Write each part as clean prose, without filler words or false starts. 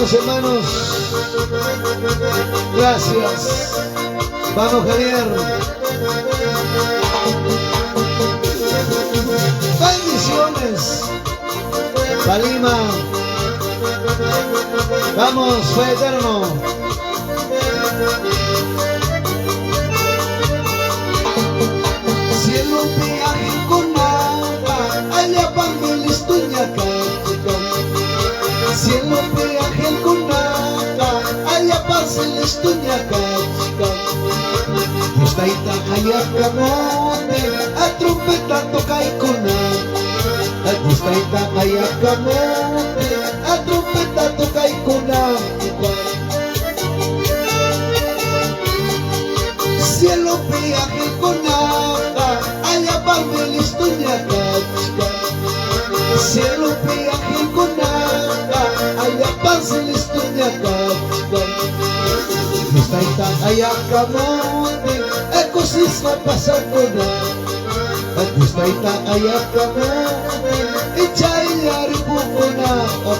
Hermanos, gracias. Vamos, Javier. Bendiciones. Palima. Vamos, fue eterno. Cielo viaje con agua, allá van de listuñaca. Cielo viaje con agua, allá pasa el listuñaca. Está ita hayaca monte, a trompeta toca y con agua. Está ita hayaca monte, a trompeta toca y con agua. Cielo viaje con agua, allá van de listuñaca. Cielo viaje con agua, allá pasa el listuñaca. Está ita hayaca monte, ecosisma pasa con agua. Está ita hayaca monte, echa y arriba con agua.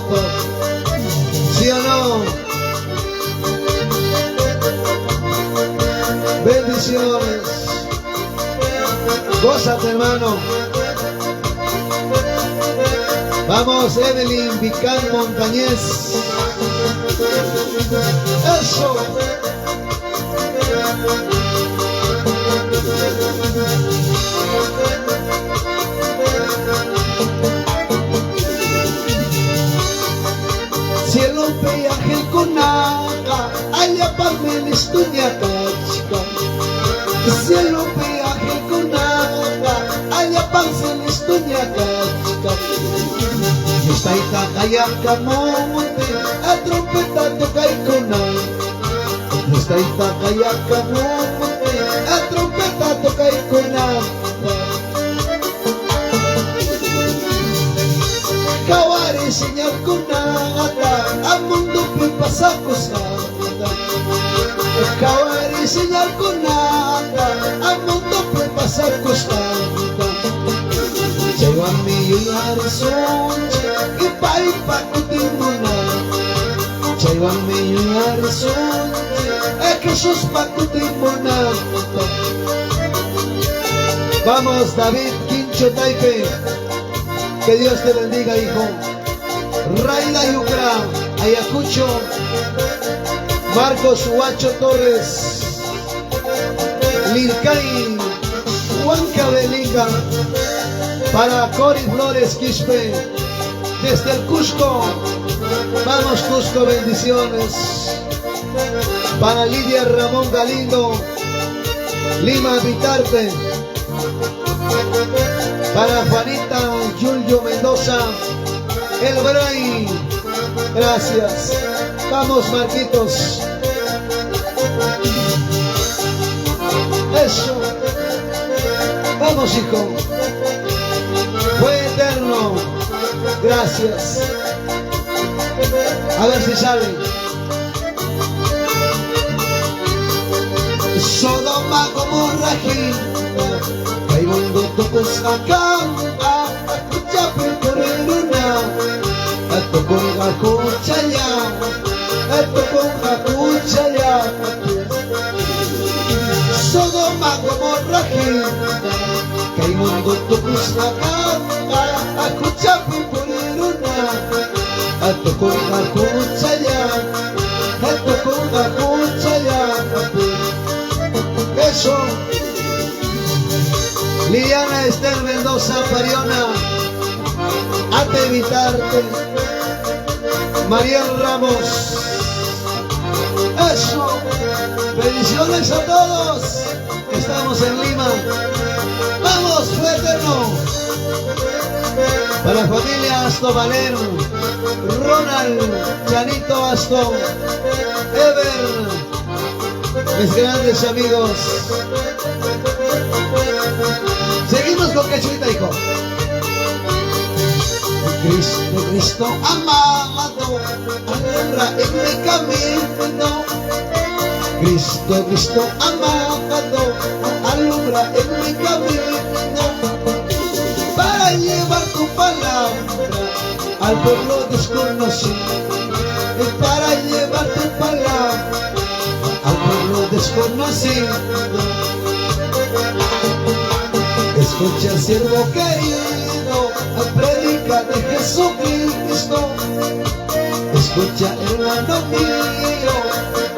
¿Sí o no? Bendiciones. Gózate, hermano. Vamos, Evelyn Vicán Montañez. Eso. Cielo viaje con agua, allá palme la estuñaca. Cielo viaje con agua, allá pasa la estuñaca. Está ita hayaca monte, a trompeta toca y con agua. Está ita hayaca monte, a trompeta toca y con agua. Kawari señal con agua, a mundo pasa cosada. Kawari señal con agua, a mundo pasa cosada. Llevan mi horizonte, y pa kutimuna. Llevan mi horizonte, que sos pa kutimuna. Vamos, David Quincho Taipe. Que Dios te bendiga, hijo. Raida Yucra, Ayacucho. Marcos Huacho Torres. Lilcay, Huanca Belinga. Para Cori Flores Quispe, desde el Cusco. Vamos, Cusco, bendiciones. Para Lidia Ramón Galindo, Lima Vitarte. Para Juanita Julio Mendoza, El Bray. Gracias. Vamos, Marquitos. Eso. Vamos, hijo. Fue eterno. Gracias. A ver si sale. Sodoma Gomorra Kaimundo tocos acá, escucha pecoreruna, tocó gacuchaya, tocó gacuchaya. Sodoma Gomorra Kaimundo tocos acá, escucha pecoreruna, tocó gacuchaya, tocó gacuchaya. Eso. Liliana Esther Mendoza Pariona, Ate Vitarte. Mariel Ramos. Eso. Bendiciones a todos. Estamos en Lima. Vamos, fue eterno. Para la familia Asto Valer, Ronald, Janito Asto, Ever. Mis grandes amigos. Seguimos con Cachuita, hijo. Cristo, Cristo amado, alumbra en mi camino. Cristo, Cristo amado, alumbra en mi camino. Para llevar tu palabra al pueblo desconocido. para llevar tu palabra al pueblo desconocido. Escucha, siervo querido, predica de Jesucristo. Escucha, hermano mío,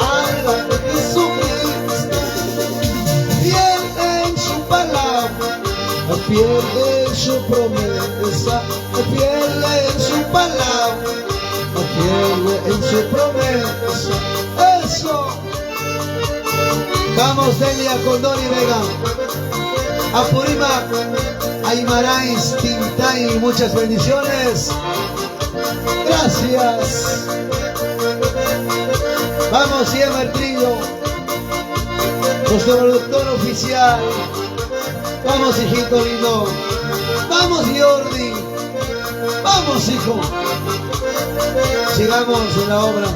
habla de Jesucristo. Fiel en su palabra, fiel en su promesa, fiel en su palabra, fiel en su promesa. Eso. Vamos, Delia, Condor y Vega. Apurímac, Aymaráis, Tintay, muchas bendiciones. Gracias. Vamos, Yemer Trillo, nuestro productor oficial. Vamos, hijito lindo. Vamos, Jordi. Vamos, hijo. Sigamos en la obra.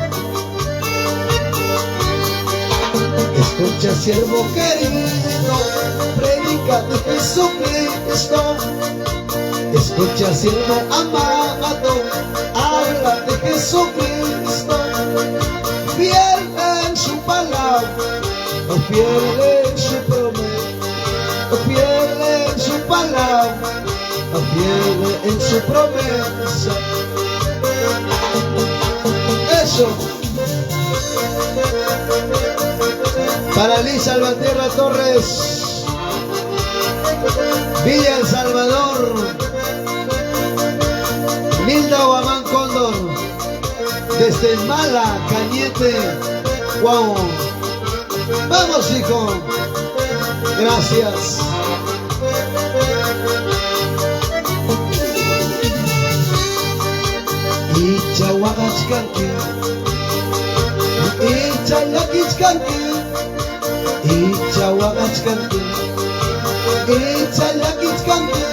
Escucha, siervo querido, predica de Jesucristo. Escucha, siervo amado, habla de Jesucristo. Fiel en su palabra, fiel en su promesa, fiel en su palabra, fiel en su promesa. Eso. Para Liz Salvatierra Torres, Villa El Salvador, Milda Guamán Cóndor, desde Mala, Cañete, wow. Vamos, hijo. Gracias. Y Chahuagachcanqui, y Chayaquichcanqui, y Chahuagachcanqui, y Chayaquichcanqui,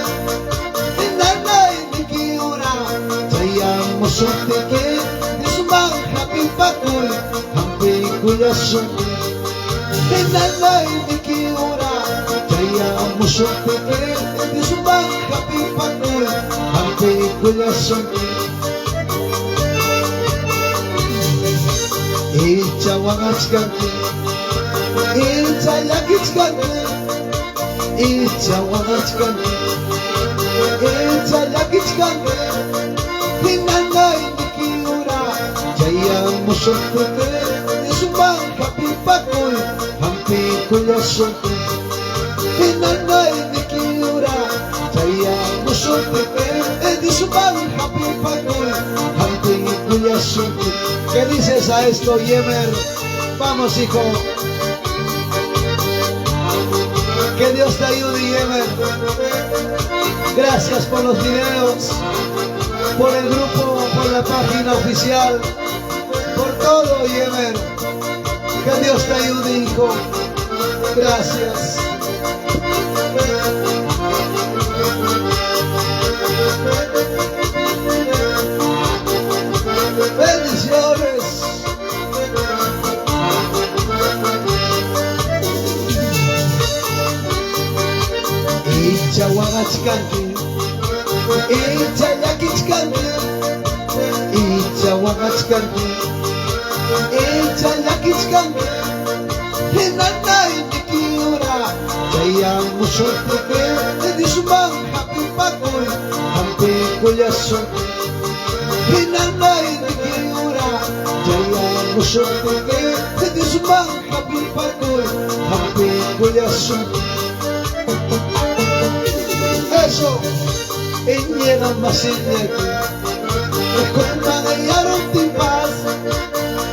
y Nanay Nikiura, Chayamos un teque, y su manja pipacul, Hampikuyasun, y Nanay Nikiura, Chayamos un teque, y su manja pipacul, Hampikuyasun. Y Chahuagachcanqui, y Chayaquichcanqui, y Chahuagachcanqui, y Chayaquichcanqui, y Nanay Nikiura, Chayamos un teque, y su manja pipacul, Hampikuyasun, y Nanay Nikiura, Chayamos un teque, y su manja pipacul, Hampikuyasun. ¿Qué dices a esto, Yemer? Vamos, hijo. Que Dios te ayude, Yemer. Gracias por los videos, por el grupo, por la página oficial, por todo, Yemer. Que Dios te ayude, hijo. Gracias. Bendiciones. Y Chahuagachcanqui, y Chayaquichcanqui, y Chahuagachcanqui, y Chayaquichcanqui, y Nanay Nikiura, Chayamos un teque, y su manja pipacul, Hampikuyasun. Y Nanay Nikiura, Chayamos un teque, y su manja pipacul, Hampikuyasun. Eso, en llega más en aquí, es como magallaron tipas,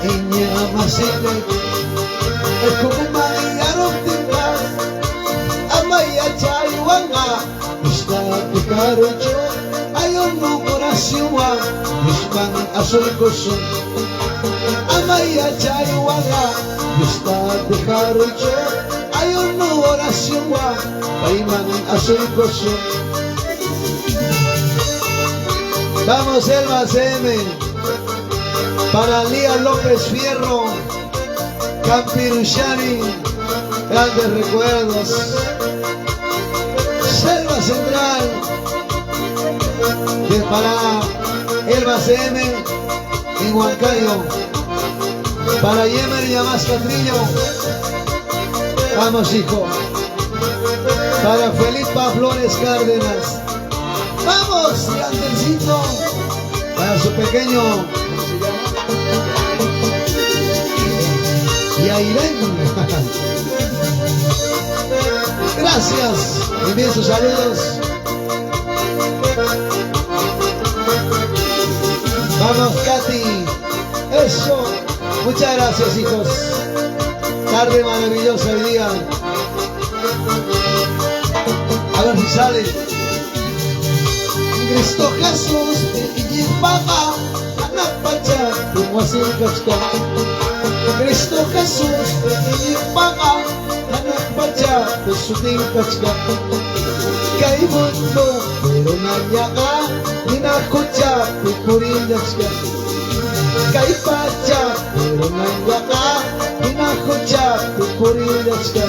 en llega más en aquí, es como magallaron tipas, amaya chayuanga, está picaro yo, hay un corazón, misman asoy coso, amaya chayuanga, está picaro yo, hay un oración, Paiman asoy coso. Vamos, Elba CM, para Lía López Fierro, Campirushani, grandes recuerdos. Selva Central, que para Elba CM, en Huancayo. Para Yemer y Amas Catrillo. Vamos, hijo. Para Felipa Flores Cárdenas. Vamos, Yandelcito. Para su pequeño. Y a Irene. Gracias. Envíen sus saludos. Vamos, Katy. Eso. Muchas gracias, hijos. Tarde maravillosa hoy día. A ver si sale. Cristo Jesús, y papá, anapacha, como así casca. Cristo Jesús, y papá, anapacha, pues su casca. Kay mundo, pero nayaga, inakucha, pikurillasca. Kay pacha, pero nayaga, inakucha, pikurillasca.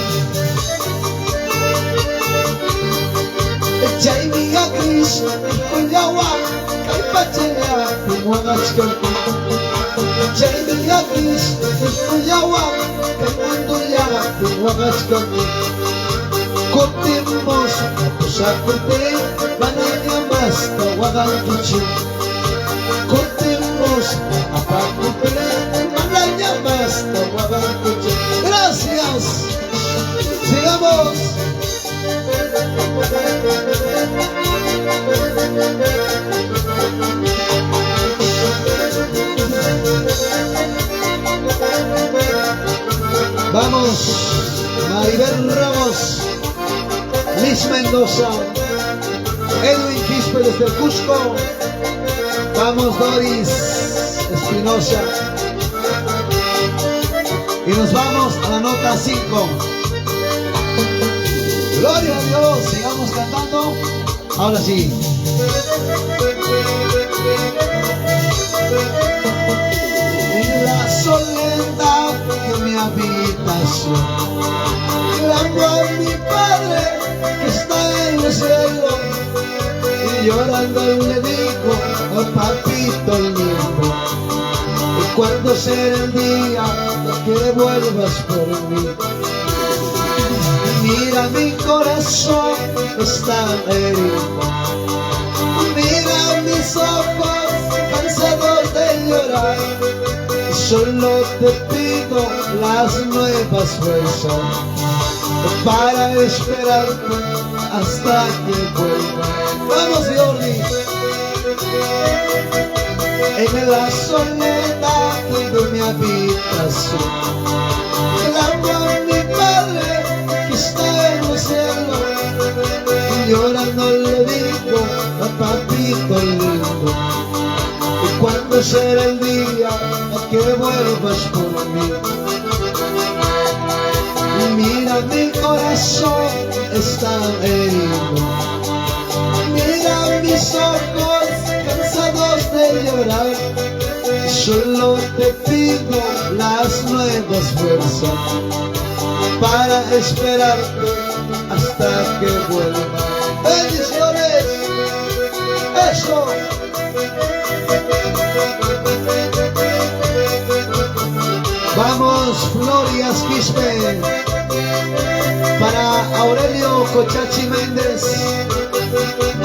Echay mi a Cristo, kuyawa, kay pacha, pumuangachka. Echay mi a Cristo, kuyawa, kay munduya, pumuangachka. Kotimos, kapusakote, bananya mas tawagan tuchu. Kotimos, kapakote, bananya mas tawagan tuchu. Gracias. Sigamos. Vamos, Maribel Ramos, Liz Mendoza, Edwin Quispe desde el Cusco. Vamos, Doris Espinosa. Y nos vamos a la nota 5. Gloria a Dios, sigamos cantando. Ahora sí. En la soledad de mi habitación, clamo a mi Padre que está en el cielo, y llorando le digo, oh papito lindo, y cuando será el día que vuelvas por mí. Mira mi corazón está herido, mira mis ojos cansados de llorar, solo te pido las nuevas fuerzas para esperarte hasta que vuelva. Vamos, Jordi. En la soledad de mi habitación, clamo a mi Padre que está en el cielo, y llorando le digo, oh, papito lindo, y cuando será el día que vuelvas por mí. Mira mi corazón está herido, mira mis ojos cansados de llorar, solo te pido las nuevas fuerzas para esperarte hasta que vuelva. ¡Bendiciones! ¡Eso! Vamos, Florias Quispe. Para Aurelio Cochachi Méndez.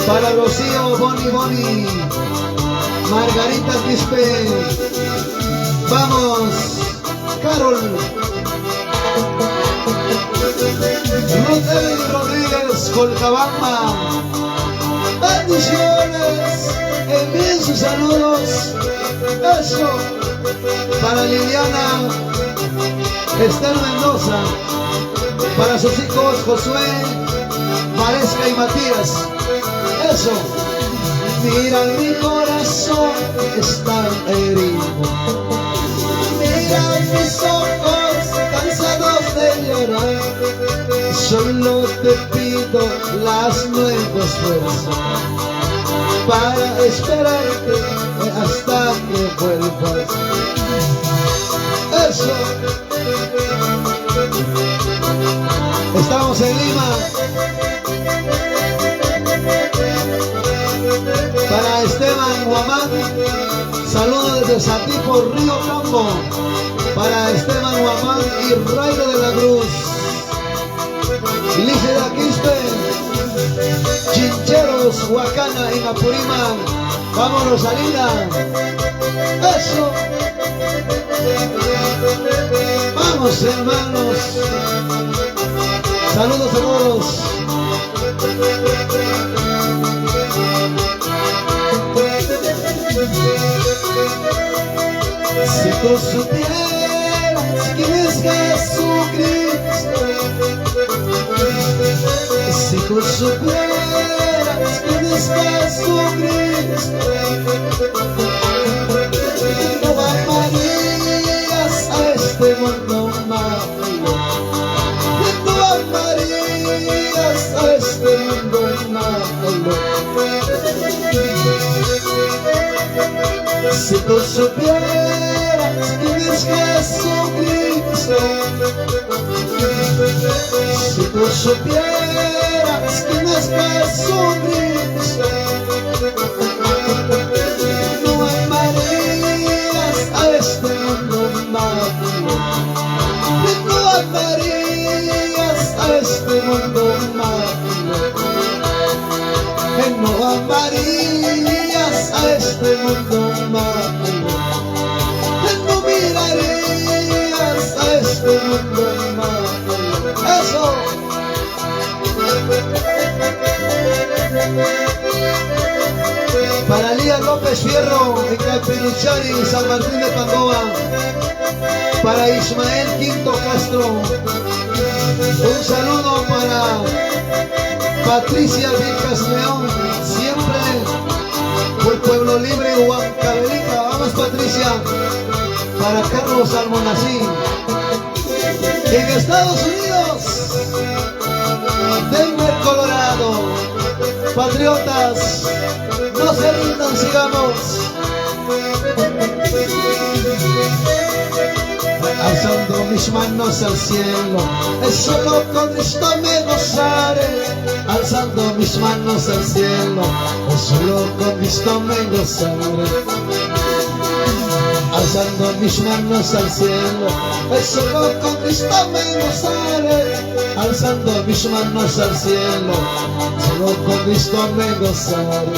Para Rocío Boni, Margarita Quispe. Vamos, Carol. Ruth Evelyn Rodríguez, Colcabamba. Bendiciones. Envíen sus saludos. Eso. Para Liliana Esther Mendoza. Para sus hijos Josué, Maresca y Matías. Eso. Mira mi corazón está herido, mira mis ojos cansados de llorar, solo te pido las nuevas fuerzas para esperarte hasta que vuelvas. Eso. Estamos en Lima. Para Esteban Guamán, Saludos desde Satipo, Río Campo, para Esteban Guamán y Rairo de la Cruz. Lígida Quispe, Chincheros, Huacana en Apurímac. Vamos, Rosalinda. Eso. Vamos, hermanos. Saludos a todos. Si tú supieras quién es Jesucristo, si tú supieras quién es Jesucristo, no amarías a este mundo malo, no amarías a este mundo malo. Si tú supieras quién es Jesucristo, si tú supieras quién es Jesucristo, no amarías a este mundo malo, no amarías a este mundo malo, no amarías a este mundo malo, no mirarías a este mundo malo. Eso. Para Lía López Fierro en Calpeluchari, San Martín de Pangoa. Para Ismael Quinto Castro. Un saludo para Patricia Vilcas León, siempre por Pueblo Libre, Huancavelica. Vamos, Patricia. Para Carlos Almonací. En Estados Unidos, Denver, Colorado. Patriotas, no se rindan, sigamos. Alzando mis manos al cielo, es solo con Cristo me gozaré. Alzando mis manos al cielo, es solo con Cristo me gozaré. Alzando mis manos al cielo, es solo con Cristo me gozaré. Alzando mis manos al cielo, solo con Cristo me gozaré.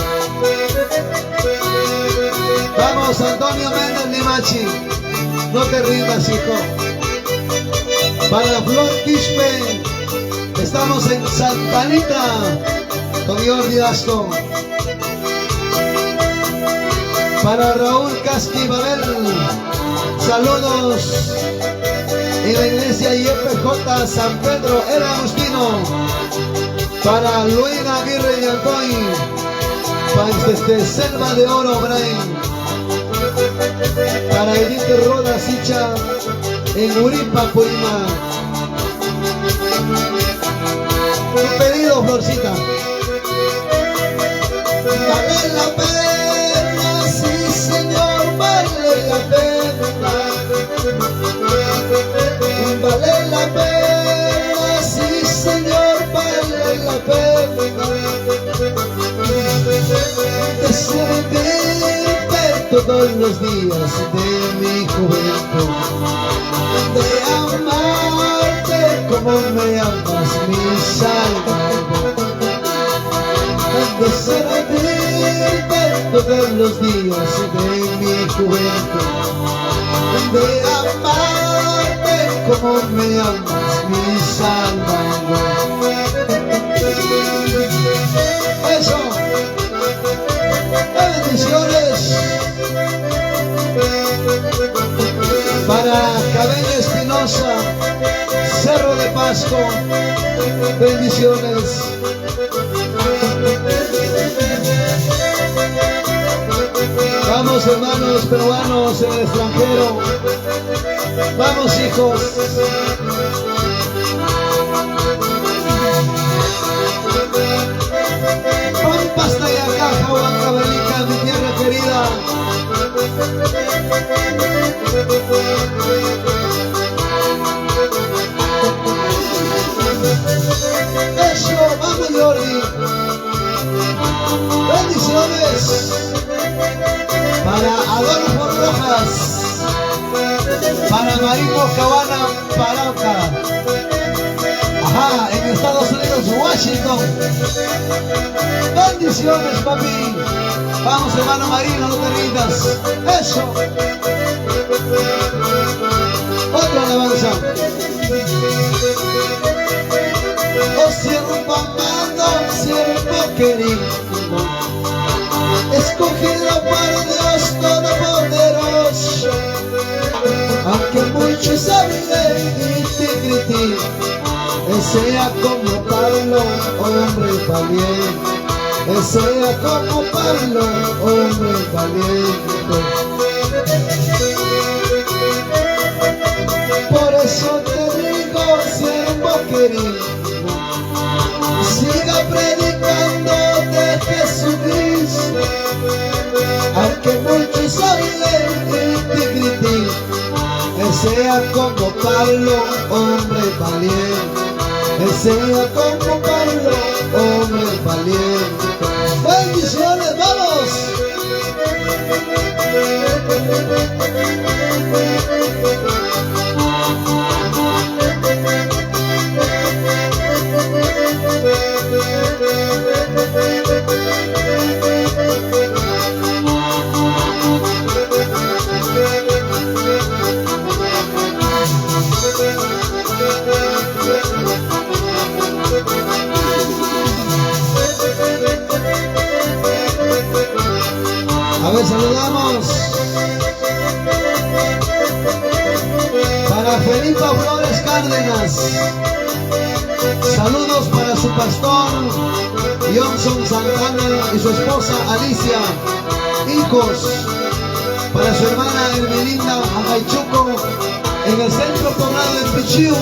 Vamos, Antonio Méndez Limachi, no te rindas, hijo. Para Flor Quispe, estamos en Santa Anita con Jordi Asco. Para Raúl Casqui Babel, saludos en la iglesia IFJ San Pedro el Agustino. Para Luis Aguirre y Antoy, para Selva de Oro Brian. Para Edith Rodas Sicha en Uripa, Purímac. Un pedido, Florcita. Vale la pena, sí señor, vale la pena. Vale la pena, sí señor, vale la pena. De servirte todos los días de mi juventud, de amarte como me amas, mi Salvador, de servirte todos los días de mi juventud, de amarte como me amas, mi Salvador. Eso. Bendiciones para Cabello Espinosa, Cerro de Pasco. Bendiciones. Vamos, hermanos peruanos en el extranjero. Vamos, hijos. Pampas Tayacaja, Huancavelica, mi tierra querida. Eso, vamos, Jordi. Bendiciones para Adolfo Texas. Para Marino Cabana, Parauca. Ajá, en Estados Unidos, Washington. Bendiciones, papi. Vamos, hermano Marino, no te rindas. Eso. Otra alabanza. Oh siervo amado, siervo querido, escogido por Dios Todopoderoso, aunque muchos hablen de ti, sea como Pablo, hombre valiente, sea como Pablo, hombre valiente. Por eso te digo, siervo querido, siga predicando de Jesucristo, aunque muchos hablen y critiquen, que sea como Pablo, hombre valiente, que sea como Pablo, hombre valiente. Bendiciones, vamos. A ver, saludamos para Felipe Flores Cárdenas. Saludos para su pastor Johnson Santana y su esposa Alicia. Hijos para su hermana Hermelinda Amaichuco en el centro poblado de Pichiu.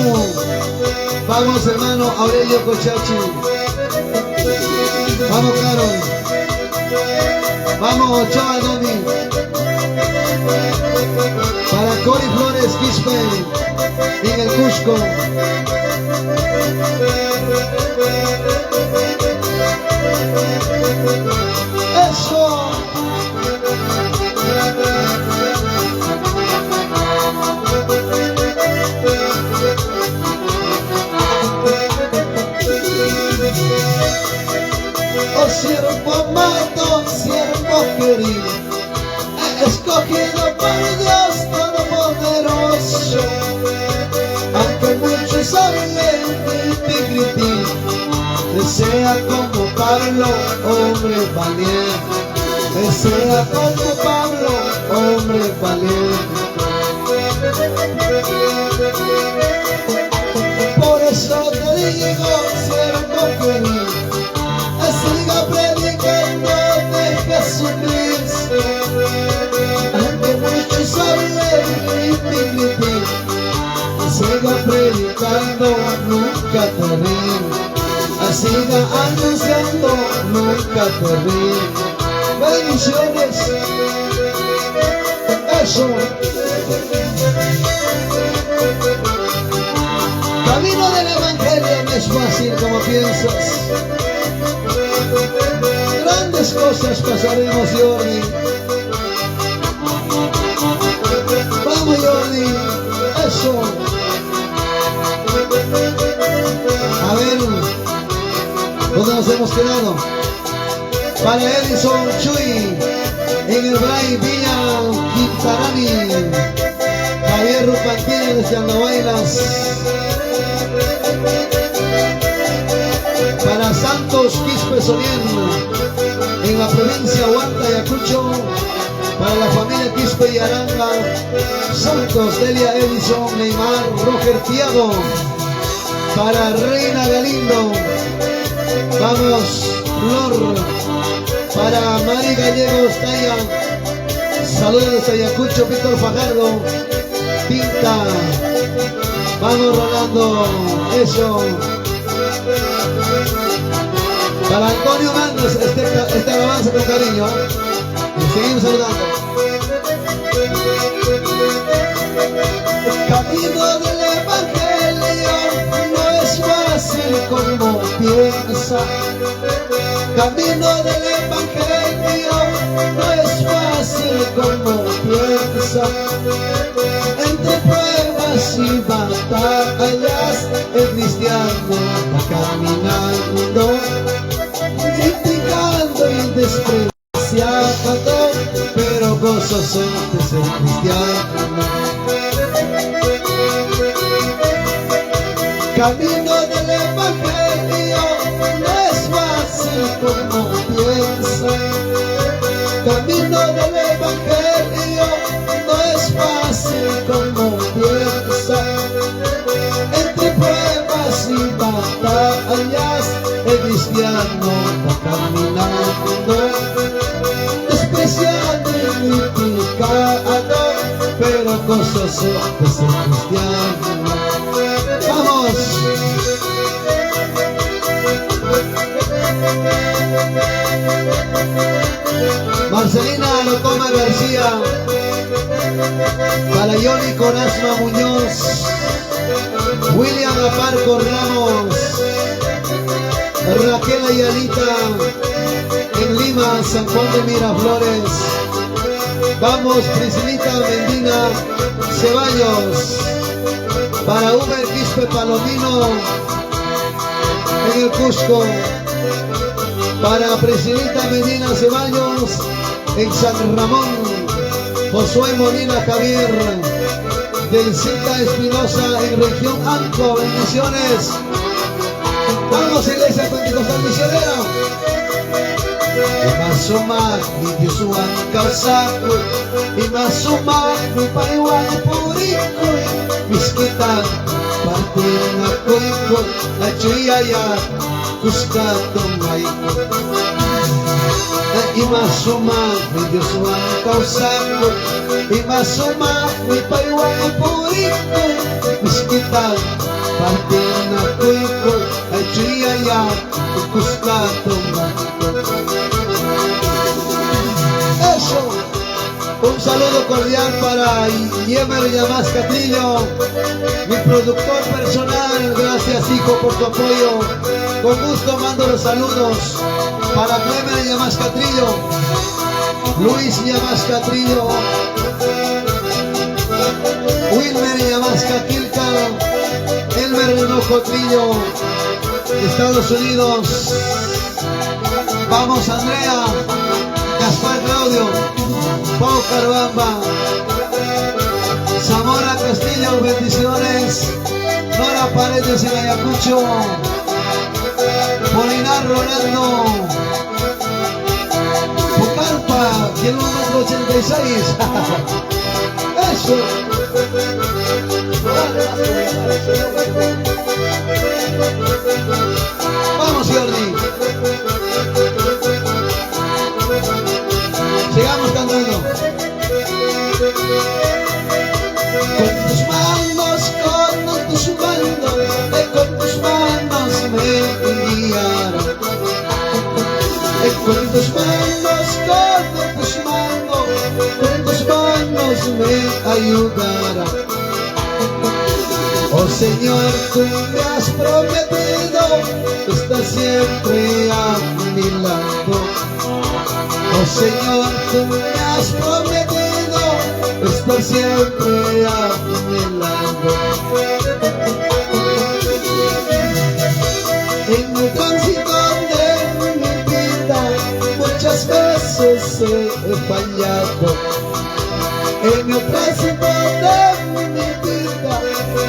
Vamos, hermano Aurelio Cochachi. Vamos, Carol. Vamos, Ochoa Domi. Para Cori Flores Quispe en el Cusco. Eso. Oh siervo amado, siervo querido, escogido por Dios Todopoderoso, aunque muchos hablen y te critiquen, que sea como Pablo, hombre valiente, que sea como Pablo, hombre valiente. Por eso te digo, siervo querido, siga predicando de Jesucristo, aunque muchos hablen y te critiquen, siga predicando, nunca te rindas, siga anunciando, nunca te rindas. Bendiciones. Eso. Camino del Evangelio no es fácil como piensas. Grandes cosas pasaremos, Jordi. Vamos, Jordi. Eso. A ver, ¿dónde nos hemos quedado? Para Edison Chuy, en el Bray Villa Quintarani, Javier Rupantina desde Andahuaylas. Para Santos Quispe Solien, en la provincia Huanta, Ayacucho. Para la familia Quispe y Aranga, Santos, Delia Edison, Neymar, Roger Tiago. Para Reina Galindo, vamos, Flor. Para Mari Gallegos Taya, saludos desde Ayacucho, Víctor Fajardo, Pinta. Vamos, Rolando, eso. Para Antonio Mandes, este alabanza con cariño. Y seguimos saludando. Camino del Evangelio no es fácil como piensa. Camino del Evangelio no es fácil como piensa. Entre pruebas y batallas, el cristiano va caminando, criticando y despreciando, pero gozoso de ser cristiano. Camino del evangelio no es fácil como piensa. Camino del evangelio no es fácil como piensa. Entre pruebas y batallas, el cristiano va caminando, despreciando y criticando, pero gozoso de ser cristiano. ¡Vamos! Marcelina Locoma García, para Johnny Conasma Muñoz, William Aparco Ramos, Raquel Ayalita, en Lima, San Juan de Miraflores. Vamos, Priscilita Mendina Ceballos, para Uber Quispe Palomino, en el Cusco. Para Priscilita Medina Ceballos, en San Ramón. Josué Molina Javier, del Cita Espinosa, en región Anco. Bendiciones. Vamos, Iglesia Pentecostal Misionera. Imasuma, mi Diosuan Kausaku, Imasuma, mi Paiwan Puriku, Miskitan, Partin Akuiko, Achuyaya, Kuskatong Maiko. Imasuma, mi Diosuan Kausaku, Imasuma, mi Paiwan Puriku, Miskitan, Partin Akuiko, Achuyaya, Kuskatong Maiko. Un saludo cordial para Yemer Llamas Catrillo, mi productor personal. Gracias, hijo, por tu apoyo. Con gusto mando los saludos para Clemer Llamas Catrillo, Luis Llamas Catrillo, Wilmer Llamas Caquilca, Elmer Hinojo Trillo, Estados Unidos. Vamos, Andrea, Gaspar Claudio, Pau Carvamba, Zamora Castillo, bendiciones. Nora Paredes en Ayacucho, Molinar Rolando, Pucallpa, kilómetro 86. Eso. Vamos, Jordi. Sigamos cantando. Con tus manos me guiarán. Con tus manos me ayudarán. Oh Señor, tú me has prometido estar siempre a mi lado. Oh Señor, tú me has prometido estar siempre a mi lado. En el tránsito de mi vida muchas veces he fallado. En el tránsito de mi vida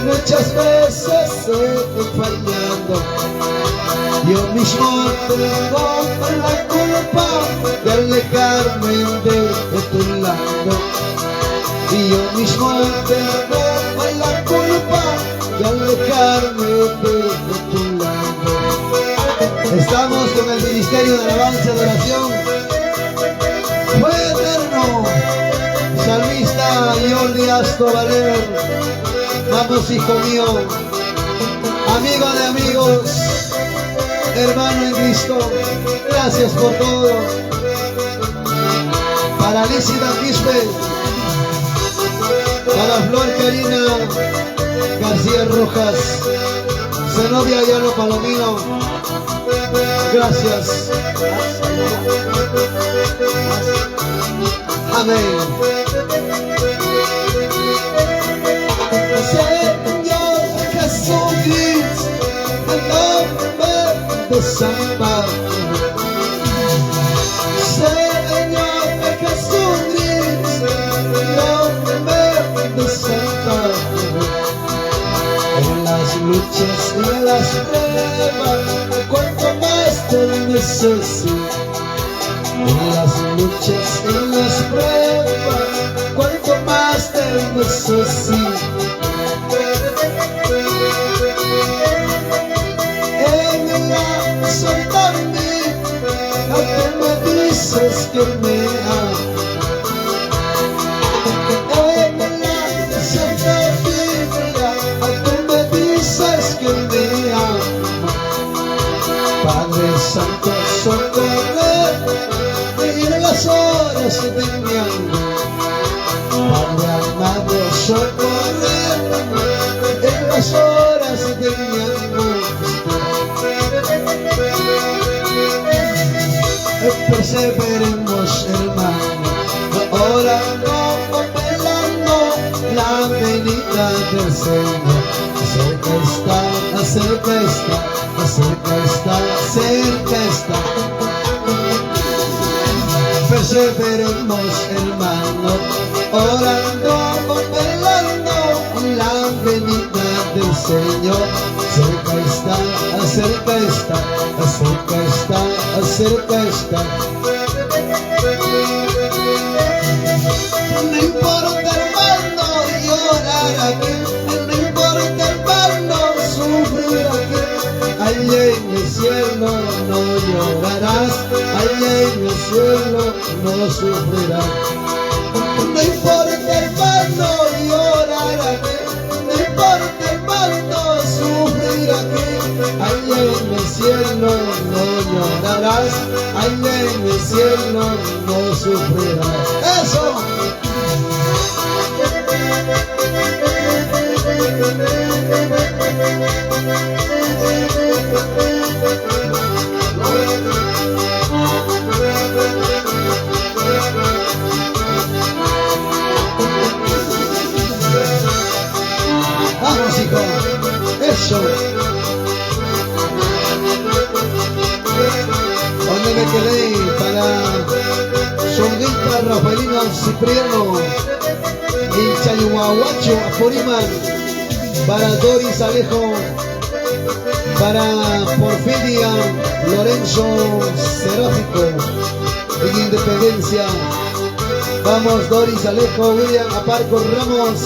muchas veces he fallado. Yo mismo tengo la culpa de alejarme de tu lado. Y yo mismo tengo la culpa de alejarme de tu lado. Estamos con el Ministerio de Alabanza y Adoración. Fue eterno, salmista Jordi Asto Valer. Vamos, hijo mío, amigo de amigos, hermano en Cristo, gracias por todo. Para Lícida Quispe, para Flor Karina García Rojas, Zenobia Ayalo Palomino, gracias. Amén. desamparo. Señor, deja sufrir, no me desamparo. En las luchas y en las pruebas, cuanto más te necesito. En las luchas y en las pruebas, cuanto más te necesito. En la soledad mía, a que me dices que me amas. En la soledad mía, a que me dices que me amas. Padre Santo, socorreme en las horas de mi angustia. Padre amado, socorreme en las horas de mi angustia. Perseveremos, hermano, orando, apelando la venida del Señor. Cerca está, cerca está, cerca está, cerca está. Perseveremos, hermano, orando, apelando la venida del Señor. Cerca está, cerca está, cerca está, cerca está. No importa, hermano, llorar aquí. No importa, hermano, sufrir aquí. Allá en el cielo no llorarás. Allá en el cielo no sufrirás. No importa, hermano, llorar aquí. No importa, hermano, sufrir aquí. Allá en el cielo no llorarás. Allá en el cielo no sufrirás. ¡Eso! Vamos, hijo. Eso. Donde me quedé para Songuita, Rafaelino, Cipriano, y Chayhuahuacho, Apurímac, para Doris Alejo, para Porfiria, Lorenzo, Seráfico, en Independencia. Vamos, Doris Alejo, William Aparco Ramos,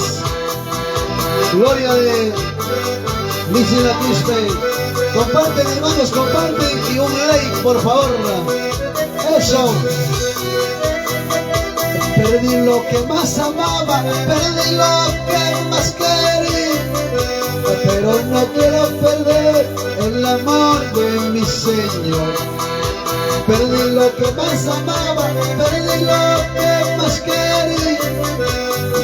Gloria de Lisina Quispe. Comparten, hermanos, comparten, y un like, por favor. Eso. Perdí lo que más amaba, perdí lo que más quería, pero no quiero perder el amor de mi Señor. Perdí lo que más amaba, perdí lo que más quería,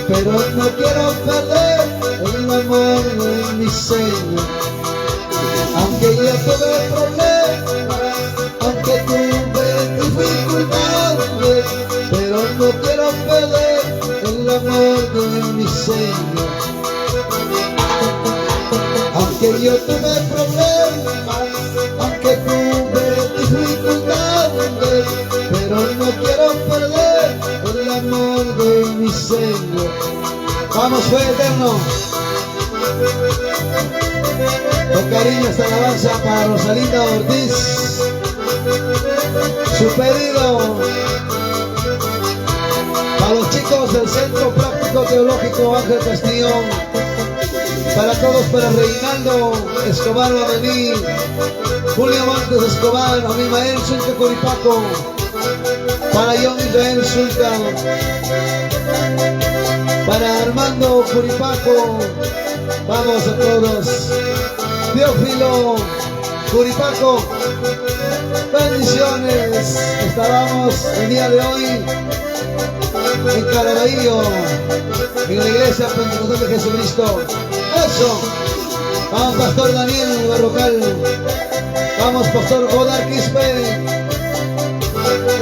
pero no quiero perder el amor de mi Señor. Aunque ya tuve problemas, aunque tuve dificultades, pero no quiero perder el amor de mi Señor. Aunque yo tuve problemas, aunque tuve dificultades, pero no quiero perder el amor de mi Señor. Vamos, fue eterno. Con cariño esta alabanza para Rosalinda Ortiz. Su pedido para los chicos del Centro Práctico Teológico Ángel Castillo. Para todos, para Reinaldo Escobar Avení, Julio Montes Escobar, Abimael Zulca Coripaco, para John Israel Zulca, para Armando Curipaco. Vamos a todos. Teófilo Curipaco, bendiciones. Estábamos el día de hoy en Caraballo, en la iglesia Pentecostal de Jesucristo. Eso. Vamos, Pastor Daniel Barrocal. Vamos, Pastor Odar Quispe.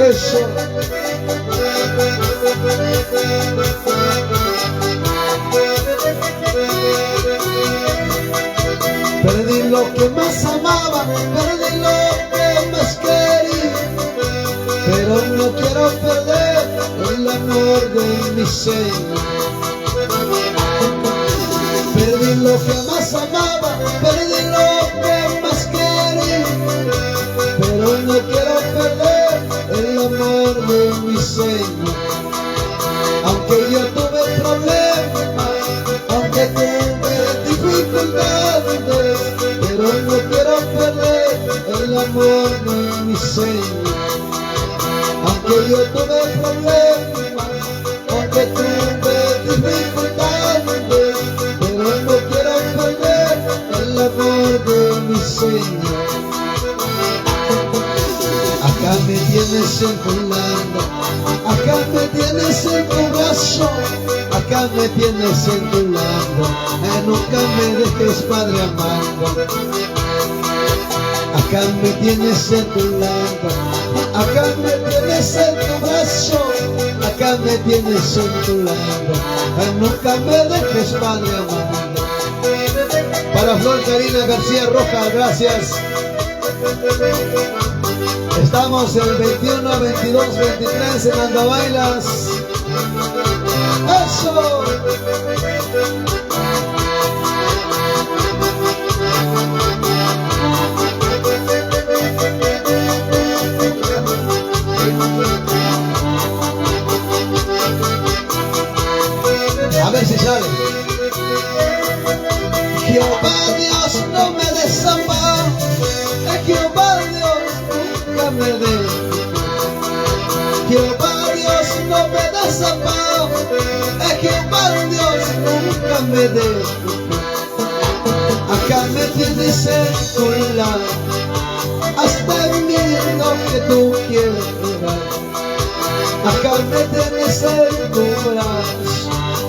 Eso. Perdí lo que más amaba, perdí lo no quiero perder el amor de mi Señor. Perdí lo que más amaba, perdí lo que más quería, pero no quiero perder el amor de mi Señor. Aunque yo tuve problemas, aunque tuve dificultades, pero no quiero perder el amor de mi Señor. Aunque yo tuve problemas, aunque tuve dificultades, pero no quiero perder el amor de mi Señor. Acá me tienes en tu lado, acá me tienes en tu brazo, acá me tienes en tu lado, nunca me dejes, Padre amado. Acá me tienes en tu lado, acá me tienes en tu brazo, acá me tienes en tu lado, nunca me dejes, Padre amado. Para Flor Karina García Rojas, gracias. Estamos el 21, 22, 23 en Andabailas. ¡Eso! A ver si sale. Jehová Dios no me desampara, Jehová Dios nunca me dé. Jehová Dios no me desampara, Jehová Dios nunca me dé. Acá me tienes en tu lado, hasta en mí lo que tú quieras. Acá me tienes en tu brazo,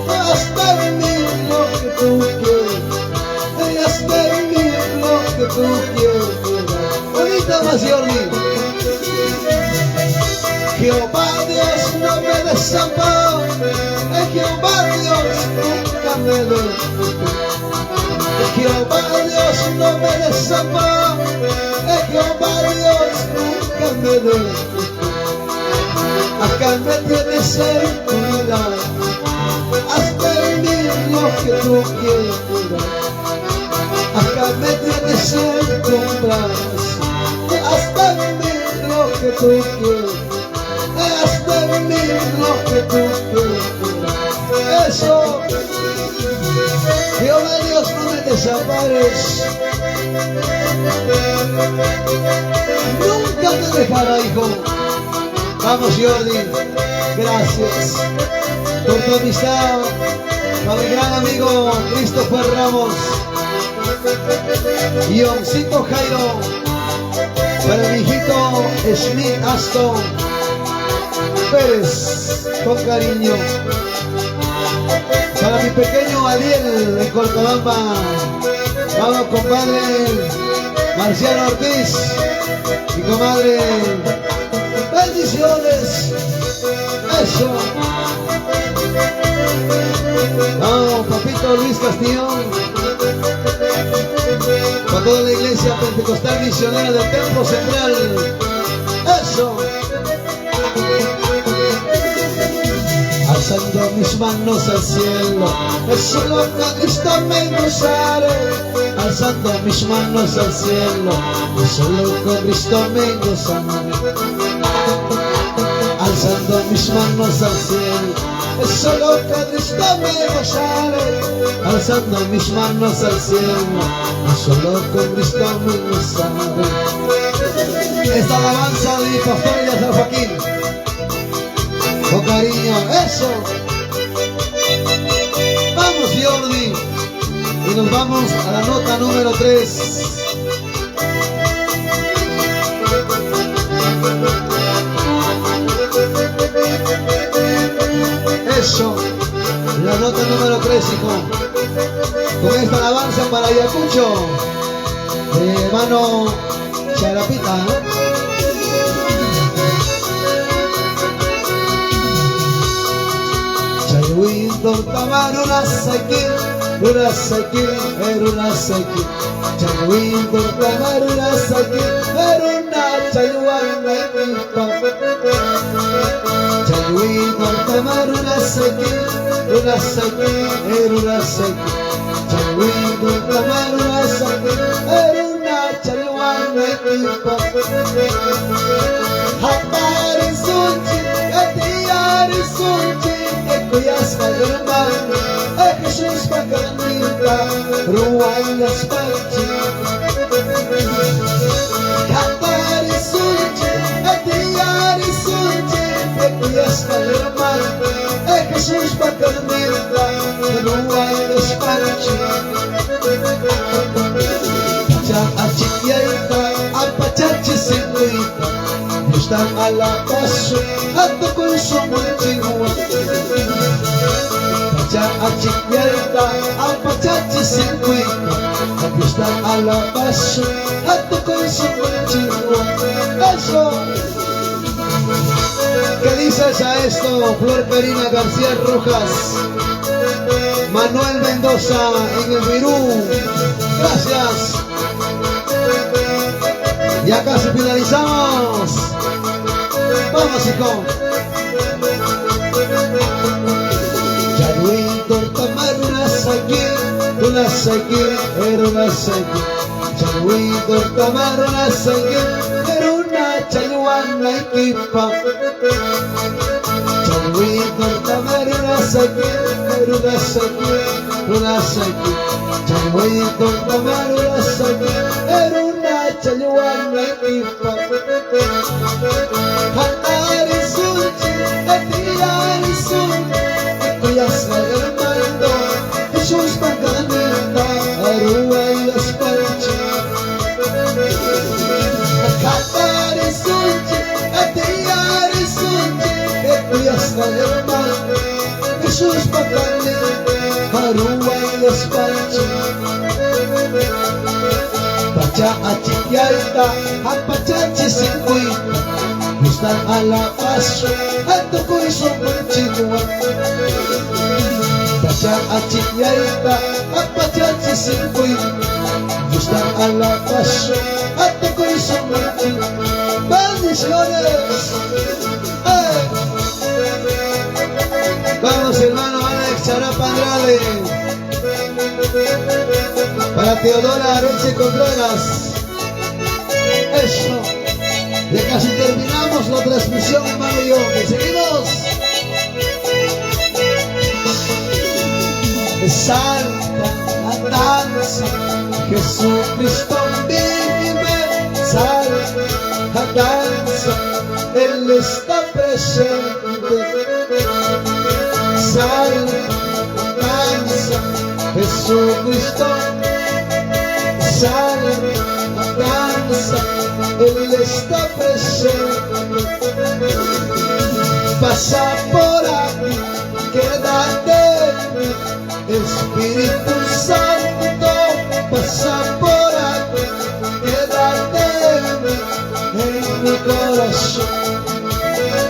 hasta en mí lo que tú quieras. Hasta en mí lo que tú quieras. Ahorita más, Jordi. Jehová Dios no me desampara, Jehová Dios nunca me dé. Jehová Dios no me desampara, Jehová Dios nunca me dé. Acá me tienes en tu lado, hasta en mí lo que tú quieras. Acá me tienes en tu brazo, hasta en mí lo que tú quieras. Hasta en mí lo que tú quieras. Eso. Jehová Dios no me desampares, nunca te dejará, hijo. Vamos, Jordi, gracias por tu amistad. Para mi gran amigo Christopher Ramos, Ioncito Jairo, para mi hijito Smith Aston Pérez, con cariño. Para mi pequeño Ariel de Corcovamba, vamos, compadre Marciano Ortiz, mi comadre, bendiciones. Eso. Vamos, papito Luis Castillón, para toda la iglesia pentecostal misionera del Templo Central. Eso. Alzando mis manos al cielo, solo con Cristo me gozaré. Alzando mis manos al cielo, solo con Cristo me gozaré. Alzando mis manos al cielo, solo con Cristo me gozaré. Alzando mis manos al cielo, solo con Cristo me gozaré. Esta alabanza de mi pastor y San Joaquín, con cariño, eso. Vamos, Jordi, y nos vamos a la nota número 3. Eso, la nota número 3, hijo. Con esta alabanza para Ayacucho, de hermano Charapita, ¿no? Window Tamaruna Saikir Rurasaki, Rurasaki, Chaluin Dortama Rurasaki, Runa Chaluan Naikipa. Chaluin Dortama Rurasaki, Rurasaki, Rurasaki, Chaluin Dortama Rurasaki, Runa Chaluan Naikipa. Hatari Sunchi, Atiari Sunchi, Ekuyas Kalurman. Jesus pagkanita, ruang las panchi. Katari sunchi, atiyari sunchi, ekuyas kalirman. Jesus pagkanita, ruang las panchi. Pacha achiyayta, apachachi singuita. Gustan alapaso, atukul sumunchiwa. Achiyayta, apachachi singuita. Gustan alapaso, atukul sumunchiwa. Eso. ¿Qué dices a esto, Flor Karina García Rojas? Manuel Mendoza en el Virú. Gracias. Ya casi finalizamos. Vamos, hijo. Chaluin Dortama Rurasaki, Rurasaki, Rurasaki. Chaluin Dortama Rurasaki, Runa Chaluan Naikipa. Chaluin Dortama Rurasaki, Rurasaki, Rurasaki. Chaluin Dortama Rurasaki, Runa Chaluan Naikipa. Hatari Sunchi, Atiyari Sunchi, Ekuyas Kalurmando. Jesus pagkanita, aruay las panchi. Hatari Sunchi, Atiyari Sunchi, Ekuyas Kalurmando. Jesus pagkanita, aruay las panchi. Pacha achiyayta, apachachi singuita. Gustan alapaso, atukul sumunchiwa. Pacha achiyayta, apachachi singuita. Gustan alapaso, atukul sumunchiwa. Bendiciones. Vamos, hermano Alex Charapa Andrade. Para Teodora Areche Contreras. Eso. Ya casi terminamos la transmisión, hermano y yo. ¿Seguimos? Santa danza, Jesucristo vive. Santa danza, Él está presente. Santa danza, Jesucristo. Santa danza, Él está presente. Pasa por aquí, quédate. Espíritu Santo, pasa por aquí, quédate en mi corazón.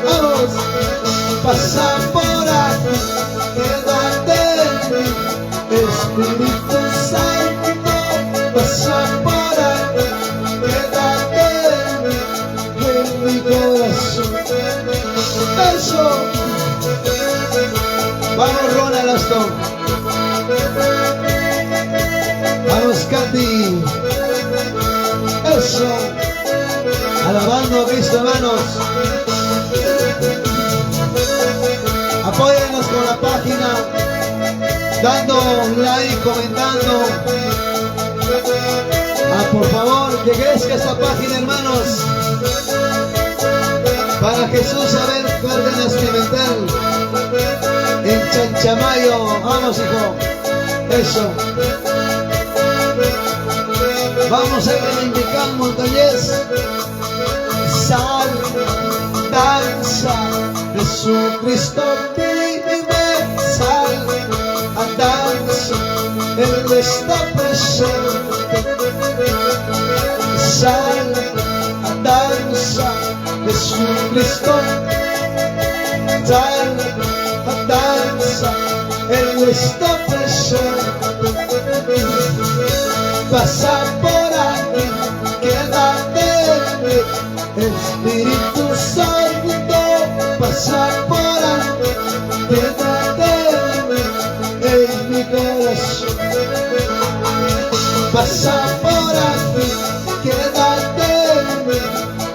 Vamos, pasa por aquí, quédate en mí. Espíritu Santo, pasa por aquí, quédate en mi corazón. Eso. Vamos, Ronald Aston. Vamos, Katy. Eso. Alabando a Cristo, hermanos. Apóyennos con la página, dando un like, comentando. Por favor, que crezca esta página, hermanos. Para Jesús, a ver, Cárdenas Pimentel. En Chanchamayo. Vamos, hijo. Eso. Vamos a reivindicar Montañés. Sal, danza, Jesucristo vive. Sal, danza, Él está presente. Sal, danza, Jesucristo. Sal, danza, Él está presente. pasa por aquí, quédate en mí. Espíritu Santo, pasa por aquí, quédate en mi corazón. Pasa por aquí, quédate en mí.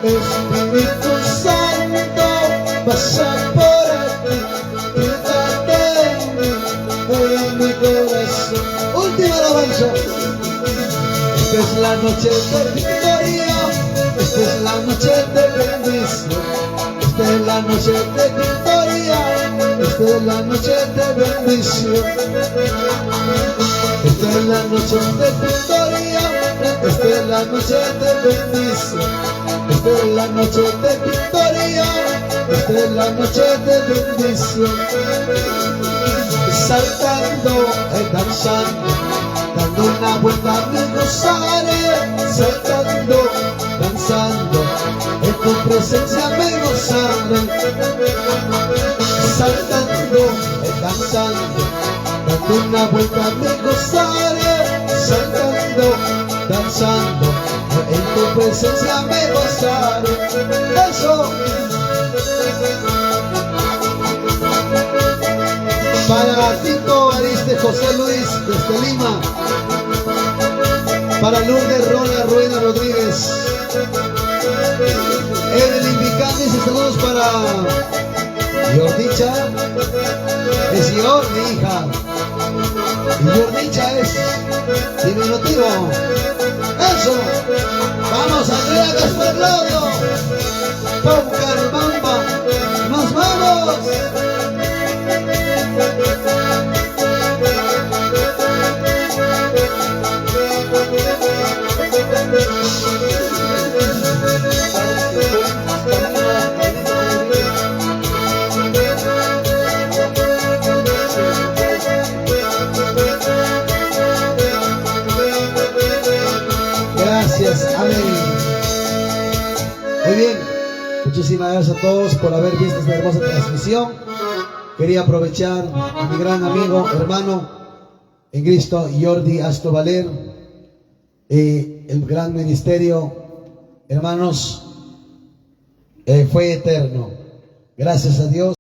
Espíritu Santo, pasa por aquí, quédate en mi corazón. Última alabanza. Esta es la noche de victoria, esta es la noche de bendición, esta es la noche de victoria, esta es la noche de bendición, esta es la noche de victoria, esta es la noche de bendición, esta es la noche de victoria, esta es la noche de bendición. Saltando, danzando, dando una vuelta me gozaré, saltando, danzando, en tu presencia me gozaré. Saltando, danzando, dando una vuelta me gozaré, saltando, danzando, en tu presencia me gozaré. Eso. Para Tito Ariste José Luis desde Lima, para Lourdes Rola Rueda Rodríguez, Evelyn Vicanes, y saludos para Yordicha, es Yor, mi hija, y Yordicha es diminutivo. Eso, vamos Andrea Gaspar Claudio, Paucar Bamba, nos vamos. Gracias, amén. Muy bien, muchísimas gracias a todos por haber visto esta hermosa transmisión. Quería aprovechar a mi gran amigo, hermano en Cristo, Jordi Astro Valer, el gran ministerio, hermanos, fue eterno. Gracias a Dios.